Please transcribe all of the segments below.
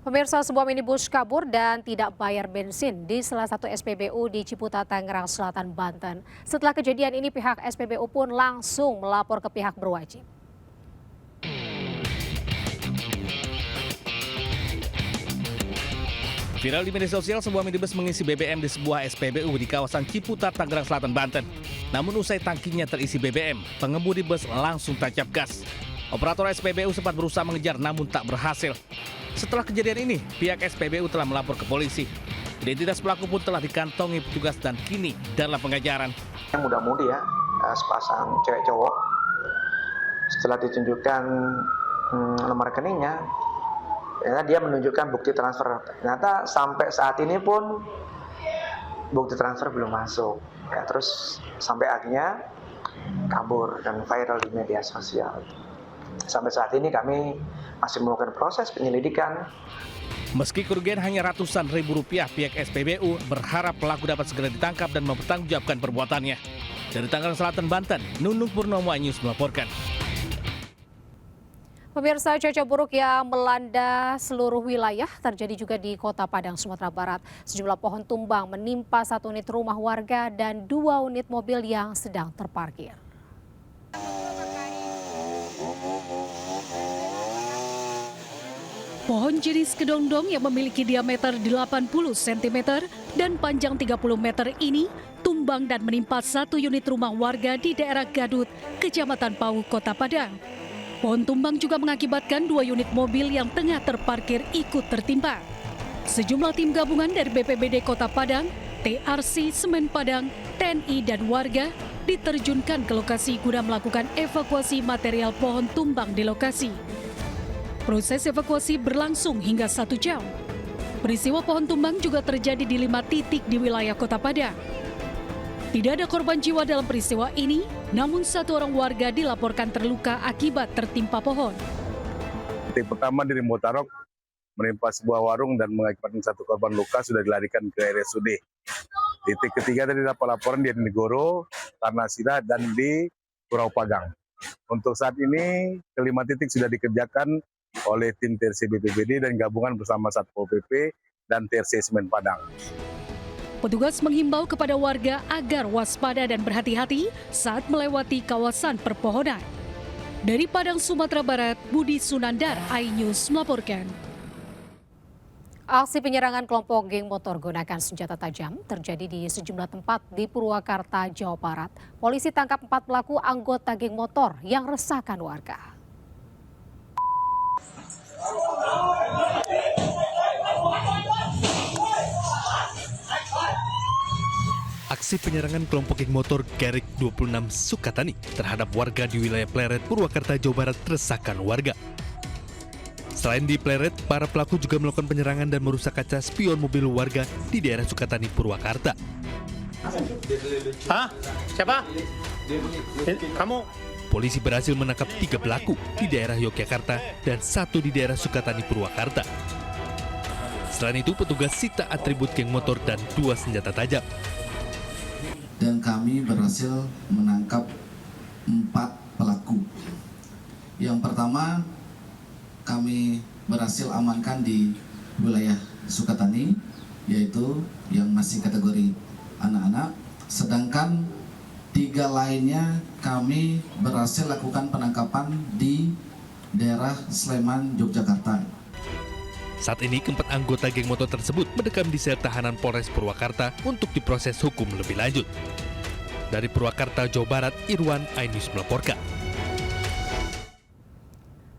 Pemirsa, sebuah minibus kabur dan tidak bayar bensin di salah satu SPBU di Ciputat, Tangerang Selatan, Banten. Setelah kejadian ini, pihak SPBU pun langsung melapor ke pihak berwajib. Viral di media sosial, sebuah minibus mengisi BBM di sebuah SPBU di kawasan Ciputat, Tangerang Selatan, Banten. Namun usai tangkinya terisi BBM, pengemudi bus langsung tancap gas. Operator SPBU sempat berusaha mengejar namun tak berhasil. Setelah kejadian ini, pihak SPBU telah melapor ke polisi. Identitas pelaku pun telah dikantongi petugas dan kini dalam pengejaran. Muda-mudi ya, sepasang cewek cowok. Setelah ditunjukkan nomor rekeningnya, ternyata dia menunjukkan bukti transfer. Ternyata sampai saat ini pun bukti transfer belum masuk. Ya, terus sampai akhirnya kabur dan viral di media sosial. Sampai saat ini kami masih melakukan proses penyelidikan. Meski kerugian hanya ratusan ribu rupiah, pihak SPBU berharap pelaku dapat segera ditangkap dan mempertanggungjawabkan perbuatannya. Dari Tangerang Selatan, Banten, Nunung Purnomo News melaporkan. Pemirsa, cuaca buruk yang melanda seluruh wilayah terjadi juga di Kota Padang, Sumatera Barat. Sejumlah pohon tumbang menimpa 1 unit rumah warga dan 2 unit mobil yang sedang terparkir. Pohon jenis kedongdong yang memiliki diameter 80 cm dan panjang 30 meter ini tumbang dan menimpa 1 unit rumah warga di daerah Gadut, Kecamatan Pau, Kota Padang. Pohon tumbang juga mengakibatkan 2 unit mobil yang tengah terparkir ikut tertimpa. Sejumlah tim gabungan dari BPBD Kota Padang, TRC Semen Padang, TNI dan warga diterjunkan ke lokasi guna melakukan evakuasi material pohon tumbang di lokasi. Proses evakuasi berlangsung hingga 1 jam. Peristiwa pohon tumbang juga terjadi di 5 titik di wilayah Kota Padang. Tidak ada korban jiwa dalam peristiwa ini, namun 1 orang warga dilaporkan terluka akibat tertimpa pohon. Titik pertama di Motarok menimpa sebuah warung dan mengakibatkan 1 korban luka sudah dilarikan ke RSUD. Titik ketiga tadi dapat laporan di Negoro, Tanah dan di Pulau Pagang. Untuk saat ini, kelima titik sudah dikerjakan oleh tim TRC BPBD dan gabungan bersama Satpol PP dan TRC Semen Padang. Petugas menghimbau kepada warga agar waspada dan berhati-hati saat melewati kawasan perpohonan. Dari Padang, Sumatera Barat, Budi Sunandar, iNews melaporkan. Aksi penyerangan kelompok geng motor gunakan senjata tajam terjadi di sejumlah tempat di Purwakarta, Jawa Barat. Polisi tangkap 4 pelaku anggota geng motor yang resahkan warga. Aksi penyerangan kelompok geng motor Gerik 26 Sukatani terhadap warga di wilayah Pleret, Purwakarta, Jawa Barat resahkan warga. Selain di Pleret, para pelaku juga melakukan penyerangan dan merusak kaca spion mobil warga di daerah Sukatani, Purwakarta. Hah? Siapa? Kamu? Polisi berhasil menangkap 3 pelaku di daerah Yogyakarta dan 1 di daerah Sukatani, Purwakarta. Selain itu, petugas sita atribut geng motor dan 2 senjata tajam. Dan kami berhasil menangkap 4 pelaku. Yang pertama, kami berhasil amankan di wilayah Sukatani, yaitu yang masih kategori anak-anak. Sedangkan 3 lainnya kami berhasil lakukan penangkapan di daerah Sleman, Yogyakarta. Saat ini keempat anggota geng motor tersebut mendekam di sel tahanan Polres Purwakarta untuk diproses hukum lebih lanjut. Dari Purwakarta, Jawa Barat, Irwan, iNews melaporkan.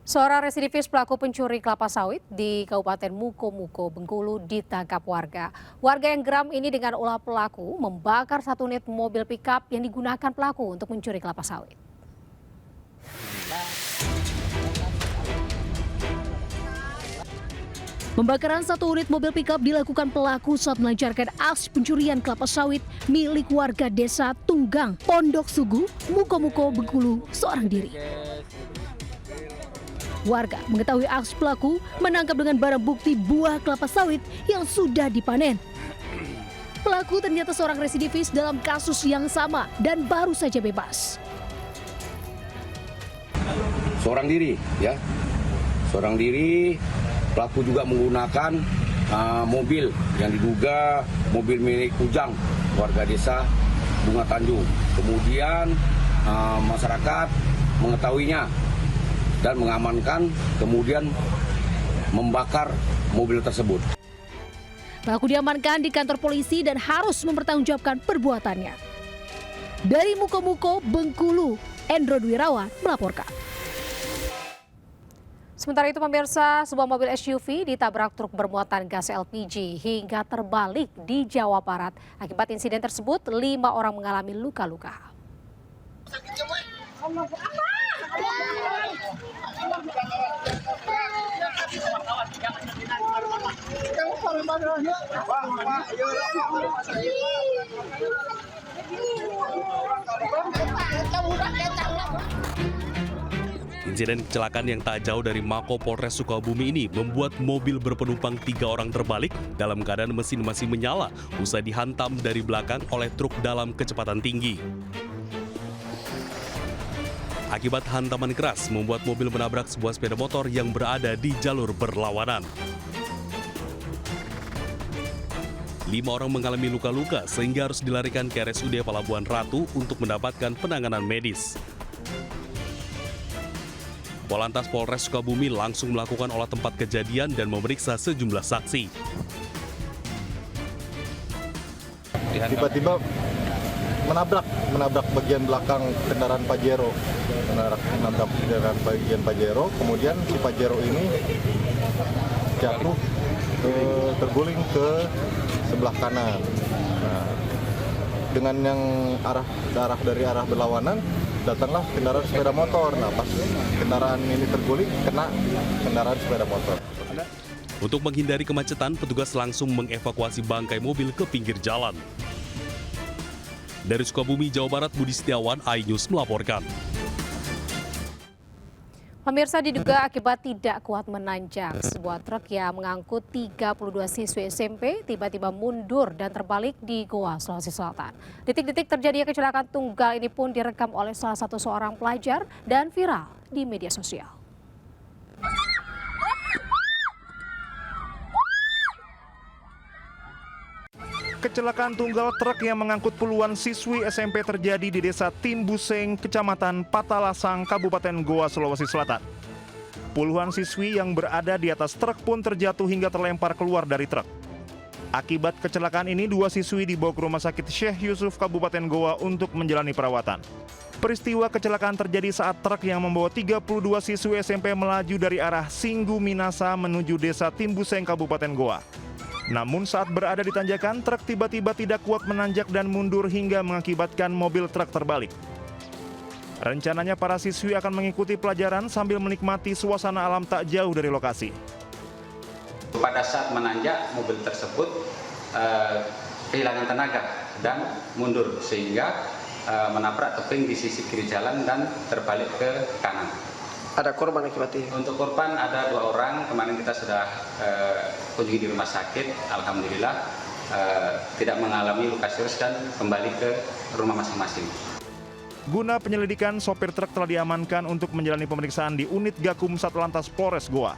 Seorang residivis pelaku pencuri kelapa sawit di Kabupaten Muko-Muko, Bengkulu ditangkap warga. Warga yang geram ini dengan ulah pelaku membakar 1 unit mobil pickup yang digunakan pelaku untuk mencuri kelapa sawit. Pembakaran 1 unit mobil pickup dilakukan pelaku saat melancarkan aksi pencurian kelapa sawit milik warga desa Tunggang, Pondok Sugu, Muko-Muko, Bengkulu, seorang diri. Warga mengetahui aksi pelaku menangkap dengan barang bukti buah kelapa sawit yang sudah dipanen. Pelaku ternyata seorang residivis dalam kasus yang sama dan baru saja bebas. Seorang diri, ya. Seorang diri Pelaku juga menggunakan mobil yang diduga mobil milik Ujang, warga desa Bunga Tanjung. Kemudian masyarakat mengetahuinya dan mengamankan, kemudian membakar mobil tersebut. Pelaku diamankan di kantor polisi dan harus mempertanggungjawabkan perbuatannya. Dari Muko-Muko, Bengkulu, Endro Dwirawan melaporkan. Sementara itu pemirsa, sebuah mobil SUV ditabrak truk bermuatan gas LPG hingga terbalik di Jawa Barat. Akibat insiden tersebut, 5 orang mengalami luka-luka. Insiden kecelakaan yang tak jauh dari Mako Polres Sukabumi ini membuat mobil berpenumpang 3 orang terbalik dalam keadaan mesin masih menyala usai dihantam dari belakang oleh truk dalam kecepatan tinggi. Akibat hantaman keras membuat mobil menabrak sebuah sepeda motor yang berada di jalur berlawanan. 5 orang mengalami luka-luka sehingga harus dilarikan ke RSUD Pelabuhan Ratu untuk mendapatkan penanganan medis. Polantas Polres Sukabumi langsung melakukan olah tempat kejadian dan memeriksa sejumlah saksi. Tiba-tiba menabrak bagian belakang kendaraan Pajero, menabrak kendaraan bagian Pajero. Kemudian si Pajero ini jatuh terguling ke sebelah kanan. Nah, dengan yang dari arah berlawanan, datanglah kendaraan sepeda motor. Nah, pas kendaraan ini terguling, kena kendaraan sepeda motor. Untuk menghindari kemacetan, petugas langsung mengevakuasi bangkai mobil ke pinggir jalan. Dari Sukabumi, Jawa Barat, Budi Setiawan, iNews melaporkan. Pemirsa, diduga akibat tidak kuat menanjak, sebuah truk yang mengangkut 32 siswi SMP tiba-tiba mundur dan terbalik di Goa, Sulawesi Selatan. Detik-detik terjadinya kecelakaan tunggal ini pun direkam oleh salah satu seorang pelajar dan viral di media sosial. Kecelakaan tunggal truk yang mengangkut puluhan siswi SMP terjadi di Desa Timbuseng, Kecamatan Patalasang, Kabupaten Goa, Sulawesi Selatan. Puluhan siswi yang berada di atas truk pun terjatuh hingga terlempar keluar dari truk. Akibat kecelakaan ini, 2 siswi dibawa ke Rumah Sakit Syekh Yusuf, Kabupaten Goa untuk menjalani perawatan. Peristiwa kecelakaan terjadi saat truk yang membawa 32 siswi SMP melaju dari arah Singgu Minasa menuju Desa Timbuseng, Kabupaten Goa. Namun saat berada di tanjakan, truk tiba-tiba tidak kuat menanjak dan mundur hingga mengakibatkan mobil truk terbalik. Rencananya para siswi akan mengikuti pelajaran sambil menikmati suasana alam tak jauh dari lokasi. Pada saat menanjak, mobil tersebut kehilangan tenaga dan mundur sehingga menabrak tebing di sisi kiri jalan dan terbalik ke kanan. Ada korban akibatnya? Untuk korban ada 2 orang, kemarin kita sudah kunjungi di rumah sakit, alhamdulillah tidak mengalami luka serius dan kembali ke rumah masing-masing. Guna penyelidikan, sopir truk telah diamankan untuk menjalani pemeriksaan di unit Gakum Satlantas Polres Goa.